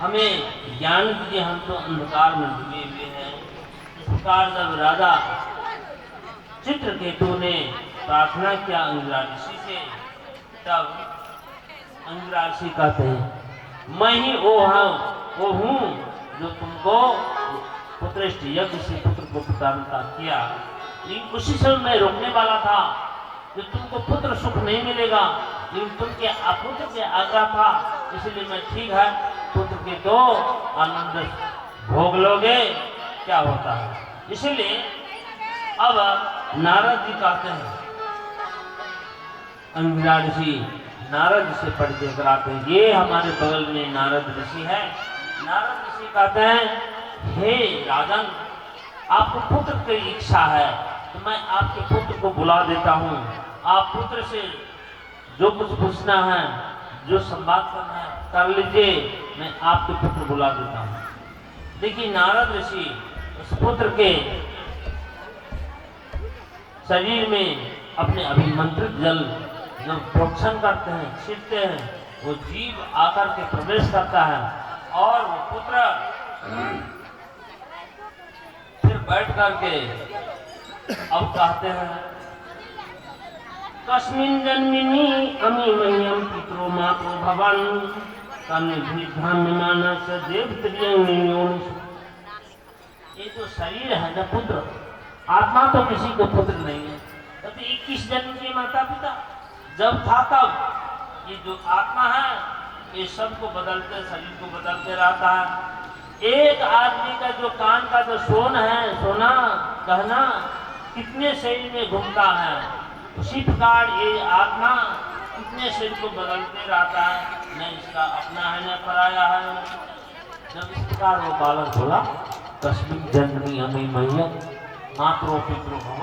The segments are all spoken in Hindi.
हमें ज्ञान दीजिए, हम तो अंधकार में डूबे हुए हैं। इस प्रकार जब राजा चित्रकेतु ने प्रार्थना किया अंगिरा ऋषि से, तब अंगिरा ऋषि कहते हैं मैं ही वो हूँ जो तुमको पुत्रष्ट यज्ञ से पुत्र को प्रदान किया। लेकिन उसी समय मैं रोकने वाला था कि तुमको पुत्र सुख नहीं मिलेगा, लेकिन तुमके अपुत्र के आज्ञा था, इसलिए मैं ठीक है पुत्र के दो आनंद भोग लोगे, क्या होता है। इसलिए अब नारद जी कहते हैं, अंगिरा ऋषि नारद से परिचय कराते हैं। ये हमारे बगल में नारद ऋषि है। नारद ऋषि कहते हैं हे राजन, आपको पुत्र की इच्छा है तो मैं आपके पुत्र को बुला देता हूँ। आप पुत्र से जो कुछ पूछना है, जो संवाद करना है कर लीजिए, मैं आपके पुत्र बुला देता हूँ। देखिए नारद ऋषि उस पुत्र के शरीर में अपने अभिमंत्रित जल जब प्रोक्षण करते हैं, छींटते हैं, वो जीव आकर के प्रवेश करता है और वो पुत्र फिर बैठ करके अब कहते हैं कस्मिन् जन्मिनी अमी मह्यम पितरो मातरो भवन तन्निधान्यमानस देवत्रियं। ये जो शरीर है ना पुत्र, आत्मा तो किसी को पुत्र नहीं है। तो 21 जन्म के माता पिता जब था तब ये जो आत्मा है ये सबको बदलते, शरीर को बदलते रहता है। एक आदमी का जो कान का जो सोना गहना कितने शरीर में घूमता है, उसी प्रकार ये आत्मा कितने शरीर को बदलते रहता है, न इसका अपना है न पराया है। जब इस प्रकार वो बालक बोला कस्मिन् जन्मी अमी मह्यम मातरो पितरो भव,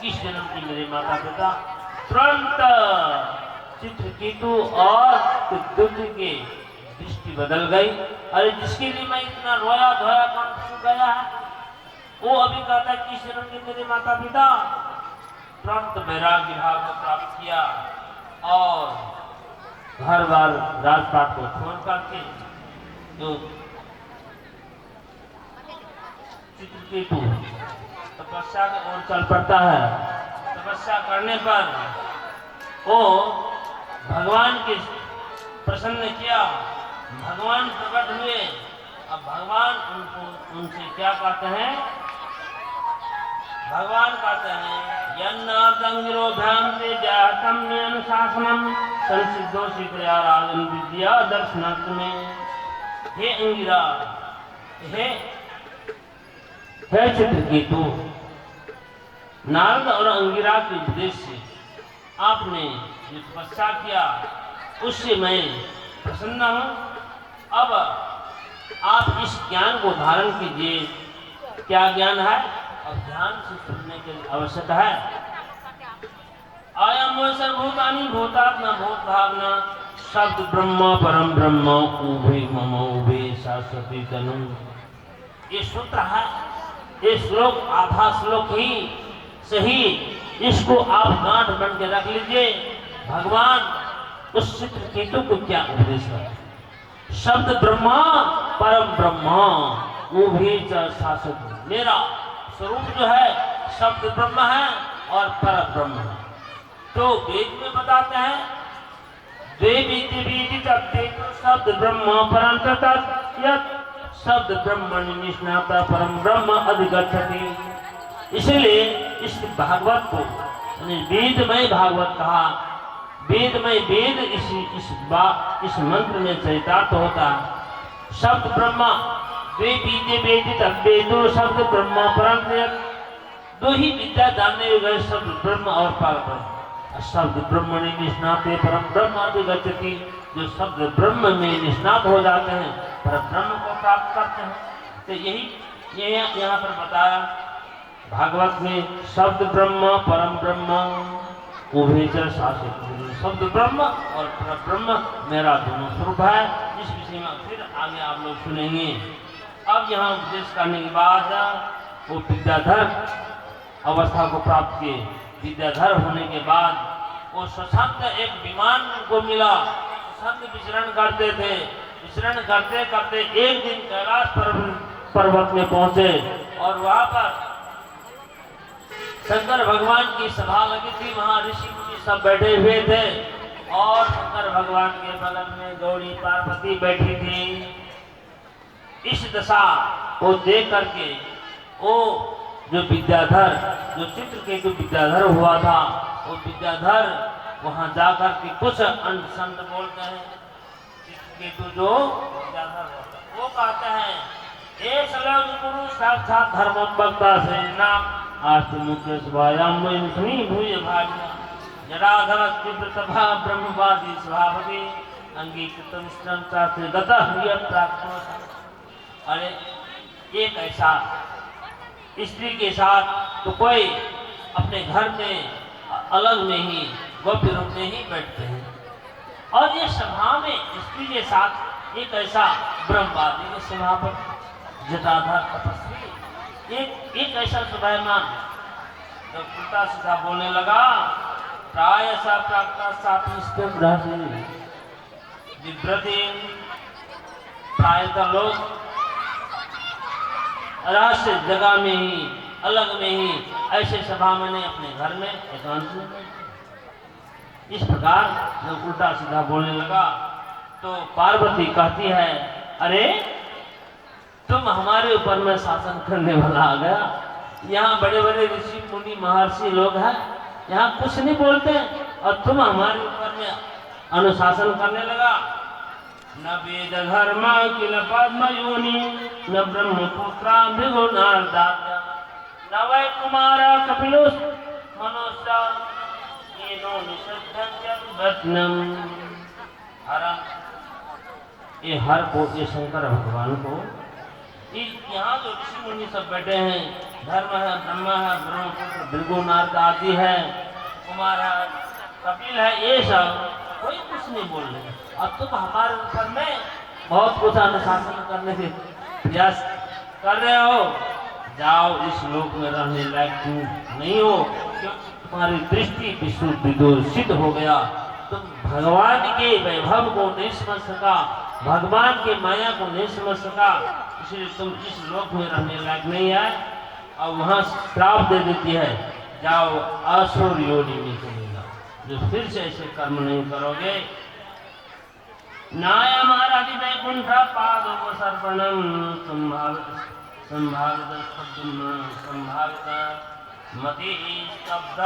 किस जन्म की मेरे माता पिता, तुरंत चित्रकेतु और दुर्योधन की दृष्टि बदल गई। अरे जिसके लिए मैं इतना रोया धोया कौन गया है, वो अभी कहता है किस जन्म के मेरे माता पिता। तुरंत वैराग्य भाव को प्राप्त किया और घर बार राजपाट को छोड़ करके जो चित्रकेतु तपस्या की ओर चल पड़ता है। तपस्या करने पर वो भगवान के प्रसन्न किया, भगवान प्रकट हुए। अब भगवान उनसे क्या कहते हैं, भगवान कहते हैं यन्नादंगिरोभ्याम ते जातम अनुशासनम संसिद्धोषि प्रयाराजन विद्या दर्शनार्थ में। हे अंगिरा, हे चित्रकेतु, नारद और अंगिरा के उपदेश से आपने जो तपस्या किया उससे मैं प्रसन्न हूँ। अब आप इस ज्ञान को धारण कीजिए। क्या ज्ञान है, अब ध्यान से सुनने की आवश्यकता है। आयम सर्वभूतानि भूतात्मा भूत भावना शब्द ब्रह्म परम ब्रह्म उभे मम उभे शाश्वती तनु। ये सूत्र है, ये श्लोक आधा श्लोक ही सही, इसको आप गांठ बन के रख लीजिए। भगवान उस चित्रकेतु को क्या उपदेश है, शब्द ब्रह्मा परम ब्रह्मा उभे च शाश्वत। मेरा स्वरूप जो है शब्द ब्रह्म है और पर ब्रह्म है। तो वेद में बताते हैं शब्द ब्रह्म परम तत् शब्द ब्रह्म निष्णाता परम ब्रह्म अधिगच्छति। इसलिए इस भागवत को वेदमय भागवत कहा। वेदमय वेद इस मंत्र में चरितार्थ होता है। शब्द ब्रह्मा वे बीजे वेदित वेदो शब्द ब्रह्म परम। दो ही विद्या जानने गए, शब्द ब्रह्म और पर ब्रह्म। शब्द ब्रह्म निष्णाते परम ब्रह्म अधिगच्छति। जो शब्द ब्रह्म में निष्णात हो जाते हैं पर ब्रह्म को प्राप्त करते हैं। तो यही यहाँ पर बताया भागवत में, शब्द ब्रह्म परम ब्रह्म उभे च शाश्वत। शब्द ब्रह्म और पर ब्रह्म मेरा दोनों स्वरूप है। इस विषय में फिर आगे आप लोग सुनेंगे। अब यहाँ उपदेश करने के बाद वो विद्याधर अवस्था को प्राप्त किए। विद्याधर होने के बाद वो सशक्त एक विमान को मिला। सशक्त विचरण करते थे, विचरण करते करते एक दिन कैलाश पर्वत में पहुंचे और वहां पर शंकर भगवान की सभा लगी थी। वहां ऋषि मुनि सब बैठे हुए थे और शंकर भगवान के बगल में गौरी पार्वती बैठी थी। इस दशा को देख करके वो जो विद्याधर, जो चित्रकेतु विद्याधर हुआ था, वो विद्याधर वहां जाकर के कुछ अंत संत बोलते हैं। चित्रकेतु जो विद्याधर होता है वो कहते हैं एक सलग गुरु साक्षात धर्मोत्पत्ता से नाम आस्तु मुख्य स्वायाम भूय भाग्य जराधर तीव्रतभा ब्रह्मवादी स्वभावती अंगीकृतम शास्त्र गतः प्राप्त। अरे एक ऐसा स्त्री के साथ तो कोई अपने घर में अलग में ही गोप्य रूप में ही बैठते हैं, और ये सभा में स्त्री के साथ एक ऐसा ब्रह्मवादी के सभापति जटाधर तपस्वी एक ऐसा सुभायमान जब उल्टा सीधा बोलने लगा, प्राय सा प्राप्त विव्रति, प्रायतः लोग रहस्य जगह में ही अलग में ही ऐसे सभा मैंने अपने घर में एकांत में। इस प्रकार जब उल्टा सीधा बोलने लगा तो पार्वती कहती है, अरे तुम हमारे ऊपर में शासन करने वाला आ गया। यहाँ बड़े बड़े ऋषि मुनि महर्षि लोग हैं, यहाँ कुछ नहीं बोलते और तुम हमारे ऊपर में अनुशासन करने लगा। न वेद धर्म किल पद्म योनि न ब्रह्मपुत्रा भृगुनारदात्य न वै कुमार कपिलुष मनुष्य येनो निषद्धं हरम। ये हर को, ये शंकर भगवान को, यहाँ जो ऋषि मुनि सब बैठे हैं, धर्म है, ब्रह्म है, ब्रह्मपुत्र भृगुनारद आदि है, कुमार है, कपिल है, ये सब कोई कुछ नहीं बोल रहे। अब तुम हमारे ऊपर में बहुत कुछ अनुशासन करने के प्रयास कर रहे हो। जाओ, इस लोक में रहने लायक तुम नहीं हो, क्योंकि तुम्हारी दृष्टि विदूषित हो गया। तुम भगवान के वैभव को नहीं समझ सका, भगवान के माया को नहीं समझ सका, इसलिए तुम इस लोक में रहने लायक नहीं है। और वहां श्राप दे देती है, जाओ असुर योनि में चलेगा, जो फिर से ऐसे कर्म नहीं करोगे। नायमारा वैकुंठ पादोपसर्पणम संभावित मति स्तब्ध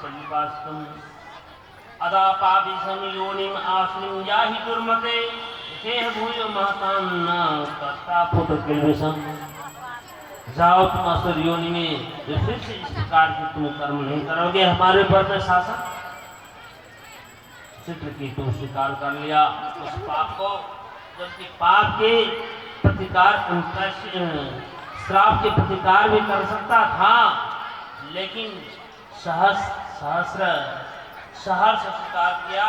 परिवास्तम अदा पापी संयोनिम आश्रिम याहि दुर्मते देह भूयो महतान्ना कर्ता पुत्र किल्विषम। जाओ तुम असुर योनि में, जो फिर से इस प्रकार के तुम कर्म नहीं करोगे। हमारे ऊपर में शासन चित्रकेतु स्वीकार कर लिया उस पाप को, जबकि पाप के प्रतिकार, श्राप के प्रतिकार भी कर सकता था, लेकिन सहस्र स्वीकार किया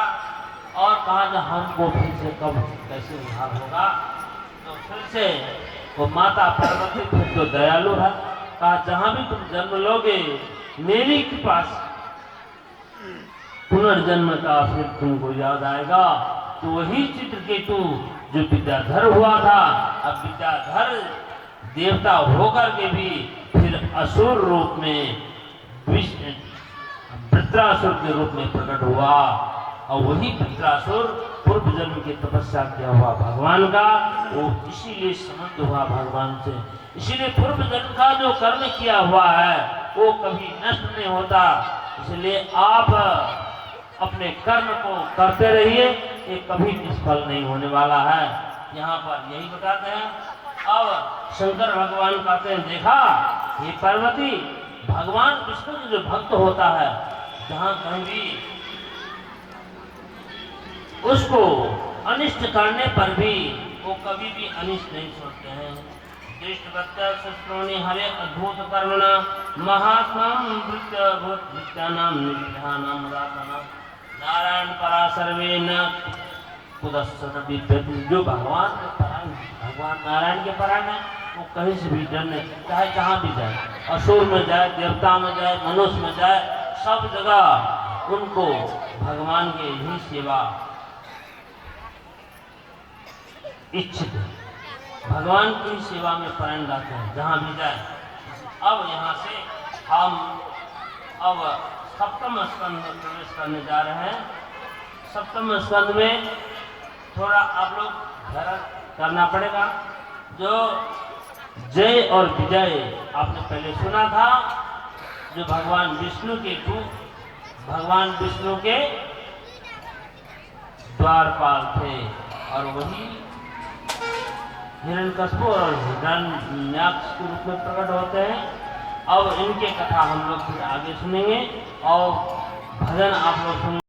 और कहा कि हमको फिर से कब कैसे उद्धार होगा। तो फिर से वो माता पार्वती फिर तो दयालु है, कहा जहां भी तुम जन्म लोगे मेरी कृपा पुनर्जन्म का फिर तुमको याद आएगा। तो वही चित्रकेतु जो विद्याधर हुआ था, अब विद्याधर देवता होकर के भी फिर असुर रूप में, वृत्रासुर के रूप में प्रकट हुआ। और वही वृत्रासुर पूर्व जन्म की तपस्या किया हुआ भगवान का, वो इसीलिए संबंध हुआ भगवान से। इसीलिए पूर्व जन्म का जो कर्म किया हुआ है वो कभी नष्ट नहीं होता। इसलिए आप अपने कर्म को करते रहिए, ये कभी निष्फल नहीं होने वाला है। यहाँ पर यही बताते हैं। अब शंकर भगवान कहते हैं, देखा ये पार्वती, भगवान विष्णु जो भक्त होता है, जहाँ कहीं भी उसको अनिष्ट करने पर भी वो कभी भी अनिष्ट नहीं सोचते हैं। दृष्टवत्या हरे अद्भुत कर्मणा महात्माम भृत्यानाम निष्ठानाम रातानाम नारायण परासर्वे न कुदस्सत विद्यते। जो भगवान के परायण, भगवान नारायण के परायण है, वो कहीं से भी डरने, चाहे जहाँ भी जाए, असुर में जाए, देवता में जाए, मनुष्य में जाए, सब जगह उनको भगवान की ही सेवा इच्छित भगवान की सेवा में प्राण लाते हैं जहाँ भी जाए। अब यहाँ से हम अब सप्तम स्कंद में प्रवेश करने जा रहे हैं। सप्तम स्कंद में थोड़ा आप लोग ध्यान करना पड़ेगा। जो जय और विजय आपने पहले सुना था, जो भगवान विष्णु के रूप, भगवान विष्णु के द्वारपाल थे और वही हिरण्यकश्यप और हिरण्याक्ष के रूप में प्रकट होते हैं। अब इनके कथा हम लोग फिर आगे सुनेंगे और भजन आप लोग सुन